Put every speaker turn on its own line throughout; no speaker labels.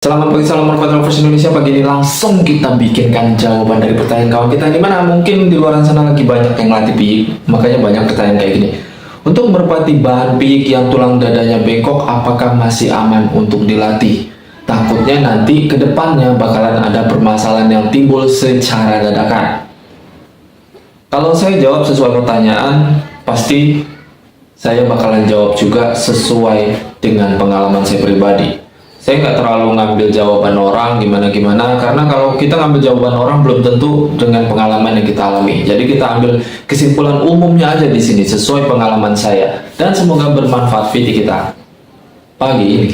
Selamat pagi, salam Lovers Indonesia. Pagi ini langsung kita bikinkan jawaban dari pertanyaan kawan kita. Dimana mungkin di luar sana lagi banyak yang latih piyik, makanya banyak pertanyaan kayak gini. Untuk merpati bahan piyik yang tulang dadanya bengkok, apakah masih aman untuk dilatih? Takutnya nanti ke depannya bakalan ada permasalahan yang timbul secara dadakan. Kalau saya jawab sesuai pertanyaan, pasti saya bakalan jawab juga sesuai dengan pengalaman saya pribadi. Saya nggak terlalu ngambil jawaban orang gimana-gimana, karena kalau kita ngambil jawaban orang belum tentu dengan pengalaman yang kita alami. Jadi kita ambil kesimpulan umumnya aja di sini sesuai pengalaman saya, dan semoga bermanfaat video kita pagi ini.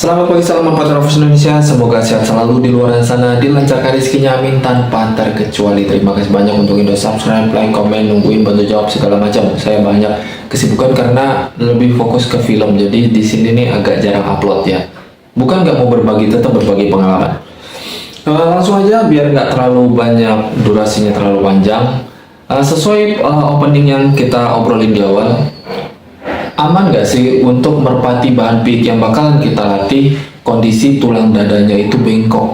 Selamat pagi, salam Lovers Indonesia. Semoga sehat selalu di luar sana, dilancarkan rezekinya, amin, tanpa terkecuali. Terima kasih banyak untuk Indo subscribe, like, komen, nungguin, bantu jawab segala macam. Saya banyak kesibukan karena lebih fokus ke film, jadi di sini nih agak jarang upload ya. Bukan nggak mau berbagi, tetap berbagi pengalaman. Langsung aja biar nggak terlalu banyak durasinya terlalu panjang. Sesuai opening yang kita obrolin di awal. Aman nggak sih untuk merpati bahan piyik yang bakalan kita latih kondisi tulang dadanya itu bengkok?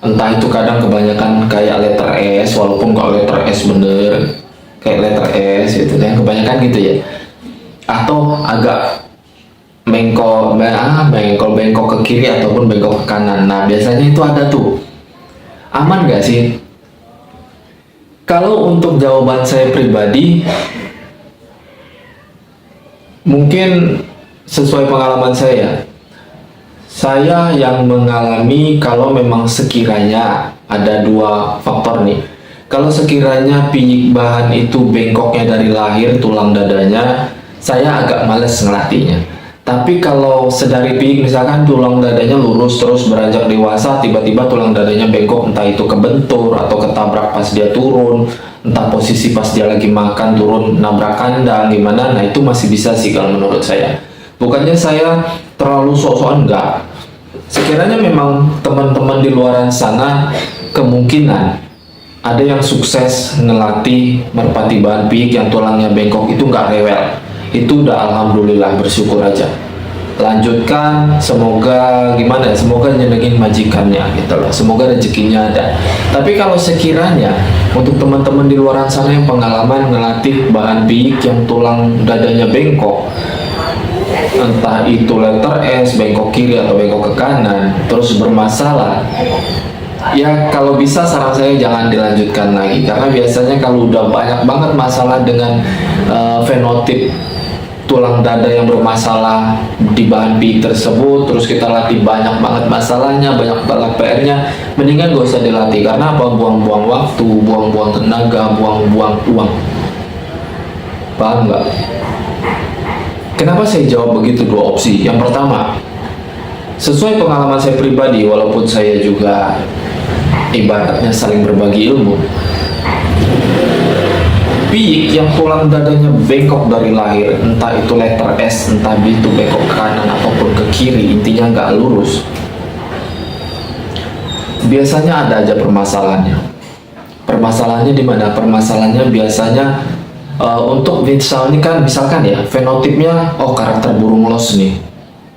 Entah itu kadang kebanyakan kayak letter S, walaupun nggak letter S bener, kayak letter S gitu kan, kebanyakan gitu ya. Atau agak bengkok ke kiri ataupun bengkok ke kanan. Nah biasanya itu ada tuh. Aman nggak sih? Kalau untuk jawaban saya pribadi, mungkin sesuai pengalaman saya yang mengalami kalau memang sekiranya ada dua faktor nih. Kalau sekiranya piyik bahan itu bengkoknya dari lahir tulang dadanya, saya agak males ngelatihnya. Tapi kalau sedari piyik misalkan tulang dadanya lurus terus beranjak dewasa, tiba-tiba tulang dadanya bengkok, entah itu kebentur atau ketabrak pas dia turun, entah posisi pas dia lagi makan turun nabrak kandang gimana, nah itu masih bisa sih kalau menurut saya. Bukannya saya terlalu sok-sokan, enggak. Sekiranya memang teman-teman di luar sana kemungkinan ada yang sukses ngelatih merpati bahan piyik yang tulangnya bengkok, itu nggak rewel, itu udah alhamdulillah, bersyukur aja. Lanjutkan, semoga gimana ya, semoga nyenengin majikannya gitu loh, semoga rezekinya ada. Tapi kalau sekiranya untuk teman-teman di luar sana yang pengalaman ngelatih bahan piyik yang tulang dadanya bengkok, entah itu letter S, bengkok kiri atau bengkok ke kanan, terus bermasalah, ya kalau bisa saran saya jangan dilanjutkan lagi, karena biasanya kalau udah banyak banget masalah dengan fenotip tulang dada yang bermasalah di bahan piyik tersebut, terus kita latih banyak banget masalahnya, banyak banget PR-nya, mendingan gak usah dilatih. Karena apa? Buang-buang waktu, buang-buang tenaga, buang-buang uang. Paham nggak? Kenapa saya jawab begitu dua opsi? Yang pertama, sesuai pengalaman saya pribadi, walaupun saya juga ibaratnya saling berbagi ilmu, piyik yang tulang dadanya bengkok dari lahir, entah itu letter S, entah itu bengkok ke kanan ataupun ke kiri, intinya nggak lurus, biasanya ada aja permasalahannya. Permasalahannya di mana? Permasalahannya biasanya untuk misalkan ya, fenotipnya karakter burung los nih,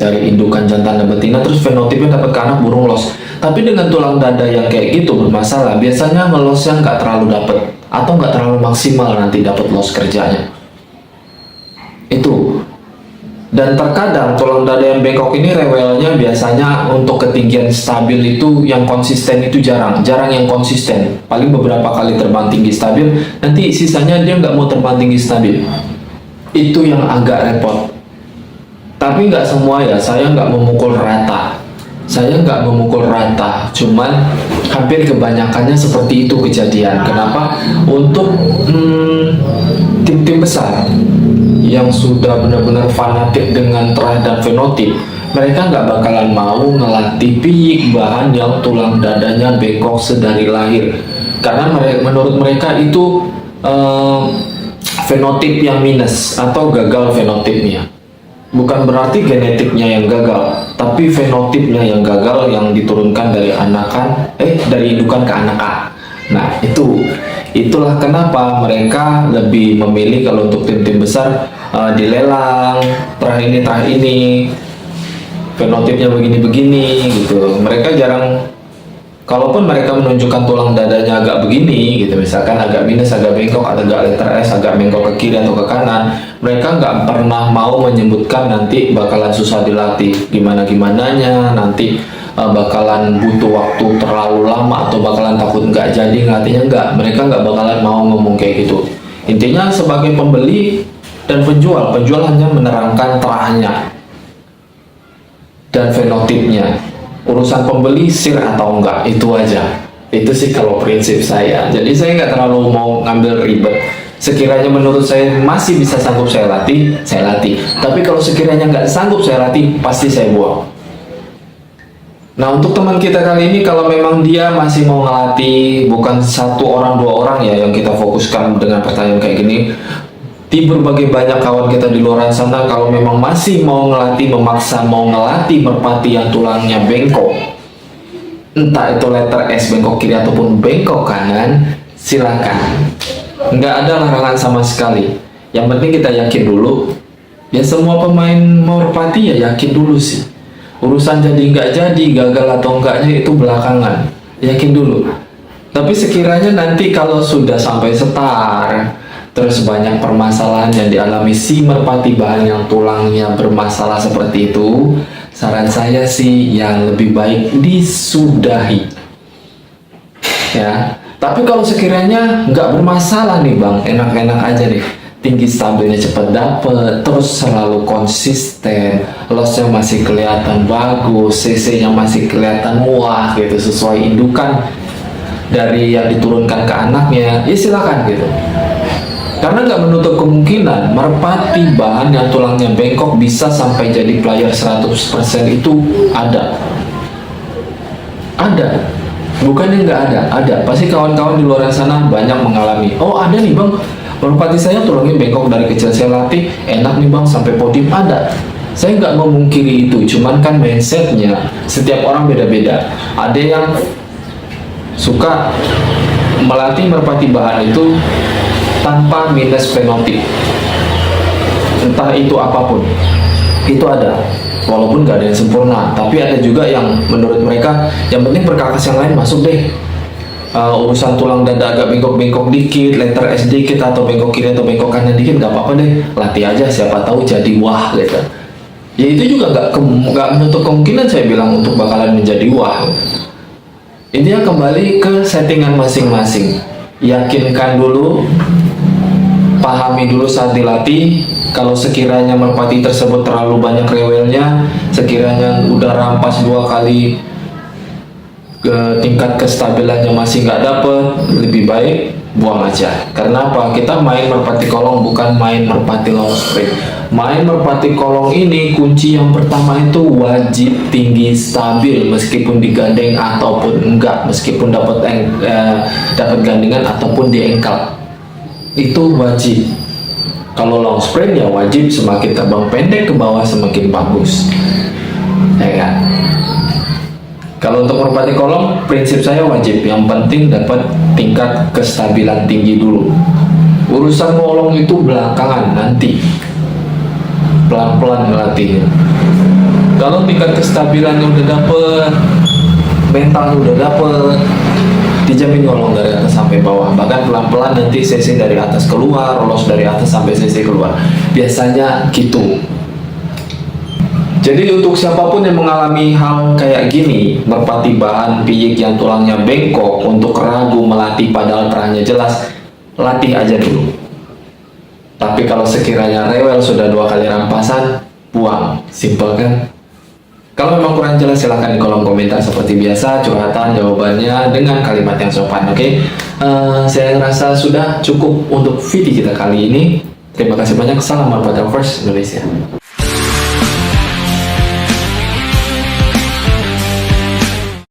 dari indukan jantan dan betina, terus fenotipnya dapat ke anak burung los. Tapi dengan tulang dada yang kayak gitu bermasalah, biasanya ngelosnya nggak terlalu dapet atau nggak terlalu maksimal nanti dapat los kerjanya itu. Dan terkadang tulang dada yang bengkok ini rewelnya biasanya untuk ketinggian stabil itu yang konsisten itu jarang yang konsisten, paling beberapa kali terbang tinggi stabil, nanti sisanya dia nggak mau terbang tinggi stabil. Itu yang agak repot. Tapi nggak semua ya, saya nggak memukul rata, cuman hampir kebanyakannya seperti itu kejadian. Kenapa? Untuk tim-tim besar yang sudah benar-benar fanatik dengan terhadap fenotip, mereka nggak bakalan mau ngelatih piyik bahan yang tulang dadanya bengkok sedari lahir, karena menurut mereka itu fenotip yang minus atau gagal fenotipnya. Bukan berarti genetiknya yang gagal, tapi fenotipnya yang gagal, yang diturunkan dari dari indukan ke anakan. Nah, Nah, itulah kenapa mereka lebih memilih kalau untuk tim-tim besar dilelang, terah ini, fenotipnya begini-begini gitu. Mereka jarang, kalaupun mereka menunjukkan tulang dadanya agak begini gitu, misalkan agak minus, agak bengkok, atau agak letter S, agak bengkok ke kiri atau ke kanan, mereka nggak pernah mau menyebutkan nanti bakalan susah dilatih, gimana-gimananya, nanti bakalan butuh waktu terlalu lama, atau bakalan takut nggak jadi ngelatihnya. Mereka nggak bakalan mau ngomong kayak gitu. Intinya sebagai pembeli dan penjual hanya menerangkan terahnya dan fenotipnya. Urusan pembeli sir atau enggak, itu aja. Itu sih kalau prinsip saya. Jadi saya nggak terlalu mau ngambil ribet. Sekiranya menurut saya masih bisa sanggup saya latih, saya latih. Tapi kalau sekiranya nggak sanggup saya latih, pasti saya buang. Nah, untuk teman kita kali ini, kalau memang dia masih mau ngelatih, bukan 1 orang 2 orang ya yang kita fokuskan dengan pertanyaan kayak gini, di berbagai banyak kawan kita di luar sana, kalau memang masih mau ngelatih, memaksa mau ngelatih merpati yang tulangnya bengkok, entah itu letter S bengkok kiri ataupun bengkok kanan, silakan. Nggak ada larangan sama sekali. Yang penting kita yakin dulu. Ya, semua pemain merpati ya yakin dulu sih. Urusan jadi nggak jadi, gagal atau enggaknya itu belakangan. Yakin dulu. Tapi sekiranya nanti kalau sudah sampai setar, terus banyak permasalahan yang dialami si merpati bahan yang tulangnya bermasalah seperti itu, saran saya sih yang lebih baik disudahi. Ya, tapi kalau sekiranya nggak bermasalah nih bang, enak-enak aja nih, tinggi stabilnya cepat dapet, terus selalu konsisten, lossnya masih kelihatan bagus, CC-nya masih kelihatan wah gitu, sesuai indukan dari yang diturunkan ke anaknya, ya silakan gitu. Karena nggak menutup kemungkinan merpati bahan yang tulangnya bengkok bisa sampai jadi player 100% itu ada. Bukannya nggak ada. Pasti kawan-kawan di luar sana banyak mengalami. Oh, ada nih bang, merpati saya tulangnya bengkok dari kecil, saya latih enak nih bang sampai podium. Ada. Saya nggak memungkiri itu, cuman kan mindsetnya setiap orang beda-beda. Ada yang suka melatih merpati bahan itu tanpa minus fenotip, entah itu apapun, itu ada, walaupun nggak ada yang sempurna. Tapi ada juga yang menurut mereka yang penting perkakas yang lain masuk deh. Urusan tulang dada agak bengkok-bengkok dikit, letter S dikit, atau bengkok kiri atau bengkok kanan dikit, nggak apa-apa deh, latih aja, siapa tahu jadi wah gitu. Ya itu juga nggak menutup kemungkinan saya bilang untuk bakalan menjadi wah. Intinya kembali ke settingan masing-masing. Yakinkan dulu, pahami dulu saat dilatih. Kalau sekiranya merpati tersebut terlalu banyak rewelnya, sekiranya udah rampas 2 kali, tingkat kestabilannya masih nggak dapet, lebih baik buang aja. Karena apa? Kita main merpati kolong, bukan main merpati long spring. Main merpati kolong ini kunci yang pertama itu wajib tinggi stabil, meskipun digandeng ataupun enggak, meskipun dapat gandengan ataupun di engkal, itu wajib. Kalau long spring ya wajib semakin terbang pendek ke bawah semakin bagus, ya kan? Kalau untuk merpati kolong, prinsip saya wajib, yang penting dapat tingkat kestabilan tinggi dulu. Urusan ngolong itu belakangan, nanti pelan-pelan ngelatihnya. Kalau tingkat kestabilannya udah dapet, mentalnya udah dapet, dijamin ngolong dari atas sampai bawah. Bahkan pelan-pelan nanti CC dari atas keluar, loss dari atas sampai CC keluar. Biasanya gitu. Jadi untuk siapapun yang mengalami hal kayak gini, merpati bahan piyik yang tulangnya bengkok, untuk ragu melatih padahal terahnya jelas, latih aja dulu. Tapi kalau sekiranya rewel sudah 2 kali rampasan, buang. Simple kan? Kalau memang kurang jelas, silahkan di kolom komentar seperti biasa, curhatan jawabannya dengan kalimat yang sopan, oke? Saya rasa sudah cukup untuk video kita kali ini. Terima kasih banyak. Salam Merpati Lovers Indonesia.